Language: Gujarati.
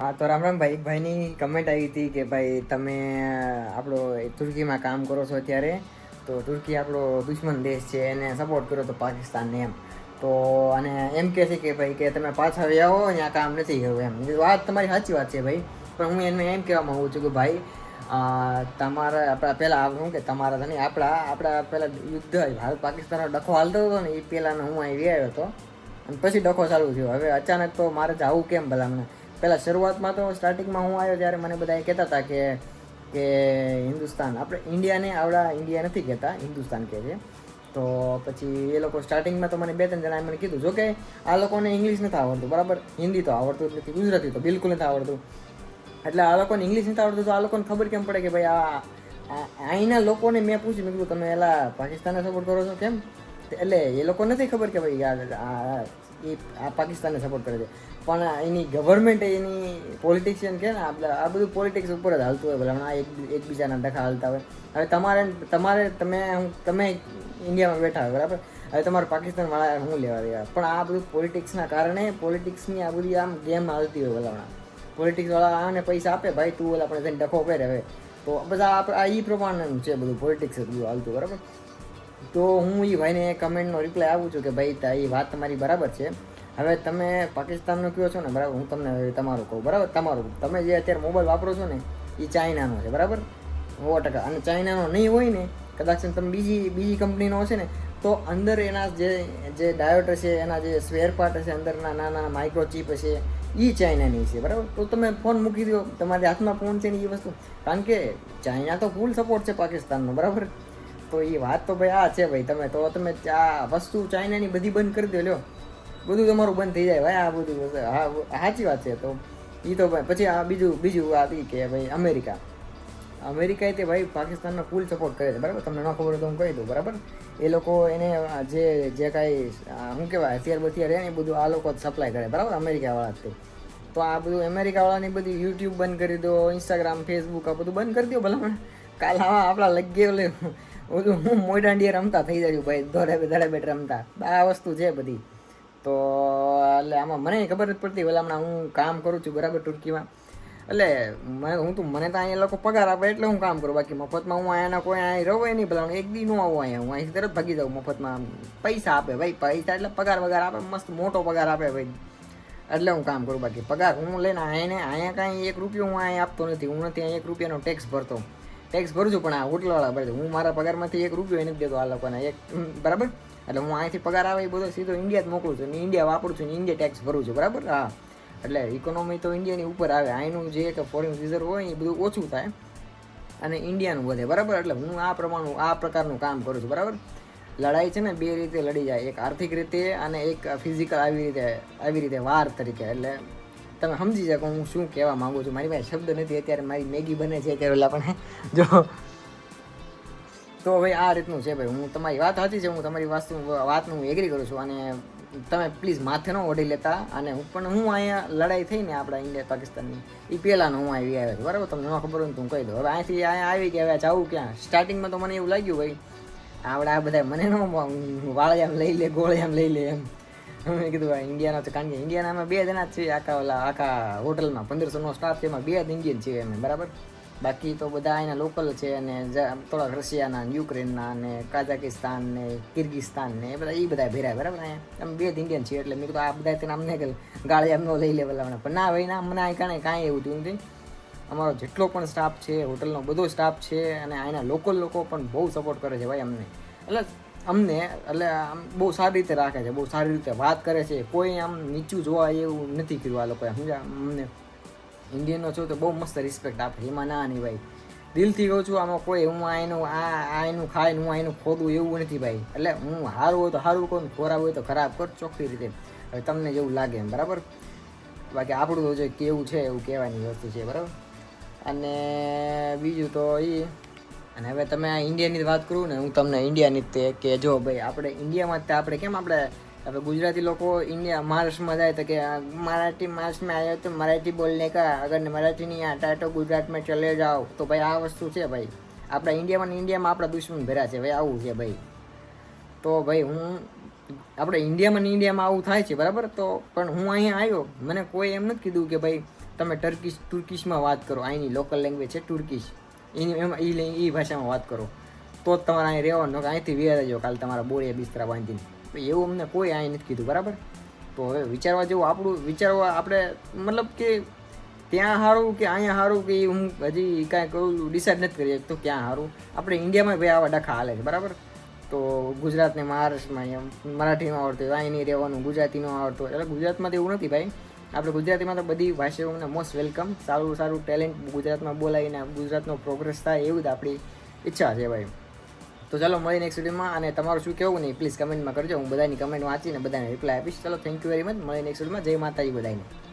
હા તો રામ રામ ભાઈ. એક ભાઈની કમેન્ટ આવી હતી કે ભાઈ તમે આપણો તુર્કીમાં કામ કરો છો અત્યારે, તો તુર્કી આપણો દુશ્મન દેશ છે, એને સપોર્ટ કરો તો પાકિસ્તાનને એમ. તો અને એમ કહે છે કે ભાઈ કે તમે પાછા આવી આવો, ત્યાં કામ નથી કરવું એમ. વાત તમારી સાચી વાત છે ભાઈ, પણ હું એને એમ કહેવા માગું છું કે ભાઈ તમારા આપણા પહેલાં શું કે તમારા નહીં આપણા પહેલાં યુદ્ધ ભારત પાકિસ્તાનનો ડખો હાલતો હતો ને, એ પહેલાંનો હું અહીં આવ્યો હતો અને પછી ડખો ચાલુ થયો. હવે અચાનક તો મારે જવું કેમ ભલા મને? પહેલાં શરૂઆતમાં તો સ્ટાર્ટિંગમાં હું આવ્યો ત્યારે મને બધા કહેતા હતા કે હિન્દુસ્તાન, આપણે ઇન્ડિયાને આવડા ઇન્ડિયા નથી કહેતા, હિન્દુસ્તાન કહે છે. તો પછી એ લોકો સ્ટાર્ટિંગમાં તો મને 2-3 જણાએ મને કીધું, જો કે આ લોકોને ઇંગ્લિશ નથી આવડતું બરાબર, હિન્દી તો આવડતું જ નથી, ગુજરાતી તો બિલકુલ નથી આવડતું. એટલે આ લોકોને ઇંગ્લિશ નથી આવડતું, તો આ લોકોને ખબર કેમ પડે કે ભાઈ અહીંના લોકોને મેં પૂછ્યું, મેં કીધું તમે એલા પાકિસ્તાનને સપોર્ટ કરો છો કેમ? એટલે એ લોકો નથી ખબર કે ભાઈ આ પાકિસ્તાનને સપોર્ટ કરે છે, પણ એની ગવર્મેન્ટ, એની પોલિટિશિયન કે ને આપણે આ બધું પોલિટિક્સ ઉપર જ હાલતું હોય. ભલે હમણાં એકબીજાના ડખા હાલતા હોય. હવે તમે ઇન્ડિયામાં બેઠા હોય બરાબર, હવે તમારે પાકિસ્તાનવાળા શું લેવા દેવા? પણ આ બધું પોલિટિક્સના કારણે, પોલિટિક્સની આ બધી આમ ગેમ હાલતી હોય. ભલા હમણાં પોલિટિક્સવાળા આને પૈસા આપે, ભાઈ તું ઓલા આપણે જઈને ડખો પહેરે. હવે તો બધા આ એ પ્રમાણેનું છે બધું, પોલિટિક્સ જ બધું હાલતું બરાબર. તો હું એ ભાઈને કમેન્ટનો રિપ્લાય આપું છું કે ભાઈ એ વાત તમારી બરાબર છે. હવે તમે પાકિસ્તાનનો કહો છો ને બરાબર, હું તમને તમારું કહું બરાબર. તમે જે અત્યારે મોબાઈલ વાપરો છો ને એ ચાઇનાનો છે બરાબર, 100%. અને ચાઇનાનો નહીં હોય ને, કદાચ તમે બીજી કંપનીનો હશે ને, તો અંદર એના જે ડાયોડ હશે, એના જે સ્પેર પાર્ટ હશે, અંદરના નાના માઇક્રોચીપ હશે, એ ચાઇનાની છે બરાબર. તો તમે ફોન મૂકી દો, તમારી હાથમાં ફોન છે ને એ વસ્તુ, કારણ કે ચાઇના તો ફૂલ સપોર્ટ છે પાકિસ્તાનનો બરાબર. તો એ વાત તો ભાઈ આ છે ભાઈ, તમે આ વસ્તુ ચાઇનાની બધી બંધ કરી દો, લ્યો બધું તમારું બંધ થઈ જાય ભાઈ. આ બધું હા સાચી વાત છે. તો એ તો ભાઈ પછી આ બીજું વાત એ કે ભાઈ અમેરિકાએ તે ભાઈ પાકિસ્તાનનો ફૂલ સપોર્ટ કરે છે બરાબર. તમને ન ખબર હોય તો હું કહી દઉં બરાબર. એ લોકો એને જે કાંઈ શું કહેવાય હથિયાર બથિયાર રહે ને, એ બધું આ લોકો જ સપ્લાય કરે બરાબર, અમેરિકાવાળા. તો આ બધું અમેરિકાવાળાની બધી યુટ્યુબ બંધ કરી દો, ઇન્સ્ટાગ્રામ, ફેસબુક આ બધું બંધ કરી દો ભલા. કાલ આપણા લગે બધું હું મોયડાંડિયા રમતા થઈ જાય ભાઈ, ધોળે બેટ રમતા. આ વસ્તુ છે બધી. તો એટલે આમાં મને ખબર નથી પડતી. ભલા હમણાં હું કામ કરું છું બરાબર તુર્કીમાં, એટલે મને તો અહીંયા લોકો પગાર આપે એટલે હું કામ કરું. બાકી મફતમાં હું અહીંયાના કોઈ અહીં રહું નહીં. ભલા એક દી નું આવું અહીંયા, હું અહીંથી તરત ભાગી જાઉં. મફતમાં પૈસા આપે ભાઈ, પૈસા એટલે પગાર આપે, મસ્ત મોટો પગાર આપે ભાઈ, એટલે હું કામ કરું. બાકી પગાર હું લઈને અહીંયા કાંઈ 1 રૂપિયો હું અહીંયા આપતો નથી. હું નથી અહીંયા 1 રૂપિયાનો ટેક્સ ભરતો. ટેક્સ ભરું છું પણ આ હોટલવાળા ભરે છે. હું મારા પગારમાંથી 1 રૂપિયો નથી દેતો આ લોકોને બરાબર. એટલે હું અહીંથી પગાર આવે એ બધો સીધો ઇન્ડિયા જ મોકલું છું, ઇન્ડિયા વાપરું છું, ઇન્ડિયા ટેક્સ ભરું છું બરાબર. હા, એટલે ઇકોનોમી તો ઇન્ડિયાની ઉપર આવે. અહીંનું જે કે ફોરેન રિઝર્વ હોય એ બધું ઓછું થાય અને ઇન્ડિયાનું વધે બરાબર. એટલે હું આ પ્રકારનું કામ કરું છું બરાબર. લડાઈ છે ને 2 રીતે લડી જાય, એક આર્થિક રીતે અને એક ફિઝિકલ, આવી રીતે વાર તરીકે. એટલે તમે સમજી શકો હું શું કહેવા માગું છું. મારી પાસે શબ્દ નથી અત્યારે, મારી મેગી બને છે ત્યારે એટલે પણ જો તો ભાઈ આ રીતનું છે ભાઈ. હું તમારી વાત સાચી છે, હું તમારી વાતનું હું એગ્રી કરું છું. અને તમે પ્લીઝ માથે ન ઓઢી લેતા. અને હું અહીંયા લડાઈ થઈ ને આપણા ઇન્ડિયા પાકિસ્તાનની, એ પહેલાંનો હું આવી આવ્યો છું બરાબર. તમને ન ખબર હોય તો હું કહી દઉં. હવે અહીંથી અહીંયા આવી ગયા, હવે જવું ક્યાં? સ્ટાર્ટિંગમાં તો મને એવું લાગ્યું ભાઈ આપણે આ બધા મને ન વાળિયામ લઈ લે, ગોળિયામ લઈ લે એમ. મેં કીધું ભાઈ ઇન્ડિયાનો છે, કારણ કે ઇન્ડિયાના અમે 2 જણા જ છીએ આખા હોટલમાં. 1500નો સ્ટાફ છે, એમાં 2 જ ઇન્ડિયન છીએ અમે બરાબર. બાકી તો બધા અહીંના લોકલ છે, અને થોડાક રશિયાના, યુક્રેનના, અને કાઝાકિસ્તાન ને કિર્ગિસ્તાન ને એ બધા ભેરા બરાબર. અહીંયા અમે 2 જ ઇન્ડિયન છીએ. એટલે મેં કીધું આ બધા તેને અમને ગાળી એમ ન લઈ લે પેલા. પણ ના ભાઈ ના, અમને કાંઈ એવું થયું નથી. અમારો જેટલો પણ સ્ટાફ છે, હોટલનો બધો સ્ટાફ છે, અને અહીંના લોકલ લોકો પણ બહુ સપોર્ટ કરે છે ભાઈ અમને. એટલે આમ બહુ સારી રીતે રાખે છે, બહુ સારી રીતે વાત કરે છે. કોઈ આમ નીચું જોવા એવું નથી કર્યું આ લોકોએ. સમજ્યા? અમને ઇન્ડિયનનો છું તો બહુ મસ્ત રિસ્પેક્ટ આપે. એમાં ના નહીં ભાઈ, દિલથી કહું છું. આમાં કોઈ હું આનું ખાઈને હું અહીંનું ખોદું એવું નથી ભાઈ. એટલે હું સારું હોય તો સારું કહું, ખરાબ હોય તો ખરાબ કર, ચોખ્ખી રીતે. હવે તમને જેવું લાગે એમ બરાબર. બાકી આપણું તો જે કેવું છે એવું કહેવાની વસ્તુ છે બરાબર. અને બીજું તો એ, અને હવે તમે આ ઇન્ડિયાની વાત કરું ને, હું તમને ઇન્ડિયાની તે કે જો ભાઈ આપણે ઇન્ડિયામાં જ આપણે કેમ આપણે ગુજરાતી લોકો મહારાષ્ટ્રમાં જાય તો કે મહારાષ્ટ્રમાં આવ્યો તો મરાઠી બોલને કા, અગર મરાઠી નહીં આટા તો ગુજરાતમાં ચલે જાઓ. તો ભાઈ આ વસ્તુ છે ભાઈ, આપણા ઇન્ડિયામાં આપણા દુશ્મન ભર્યા છે ભાઈ, આવું છે ભાઈ. તો ભાઈ આપણે ઇન્ડિયામાં આવું થાય છે બરાબર. તો પણ હું અહીંયા આવ્યો, મને કોઈ એમ નથી કીધું કે ભાઈ તમે તુર્કીશમાં વાત કરો, અહીંની લોકલ લેંગ્વેજ છે તુર્કીશ, એમાં એ ભાષામાં વાત કરો તો જ તમારે અહીં રહેવાનું, અહીંથી વ્યા જજો કાલે તમારા બોરિયા બિસ્તરા બાંધીને. એવું અમને કોઈ અહીં નથી કીધું, બરાબર. તો હવે વિચારવા જેવું આપણે મતલબ કે ત્યાં સારું કે અહીંયા સારું કે હું હજી કાંઈ કહું ડિસાઇડ નથી કરી શકતો ક્યાં સારું. આપણે ઇન્ડિયામાં ભાઈ આવા ડખા હાલે છે, બરાબર. તો ગુજરાત ને મહારાષ્ટ્રમાં એમ મરાઠીમાં આવડતું હોય, અહીં નહીં રહેવાનું, ગુજરાતી ન આવડતું હોય. એટલે ગુજરાતમાં તો એવું નથી ભાઈ, આપણે ગુજરાતીમાં તો બધી ભાષાઓને મોસ્ટ વેલકમ. સારું ટેલેન્ટ ગુજરાતમાં બોલાવીને ગુજરાતનો પ્રોગ્રેસ થાય એવું જ આપણી ઈચ્છા છે ભાઈ. તો ચાલો મળીને નેક્સ્ટ વિડીયોમાં. અને તમારું શું કહેવું નહીં પ્લીઝ કમેન્ટમાં કરજો, હું બધાની કમેન્ટ વાંચીને બધાને રિપ્લાય આપીશ. ચાલો થેન્ક યુ વેરી મચ, મળીને નેક્સ્ટ વિડીયોમાં. જય માતાજી બધાને.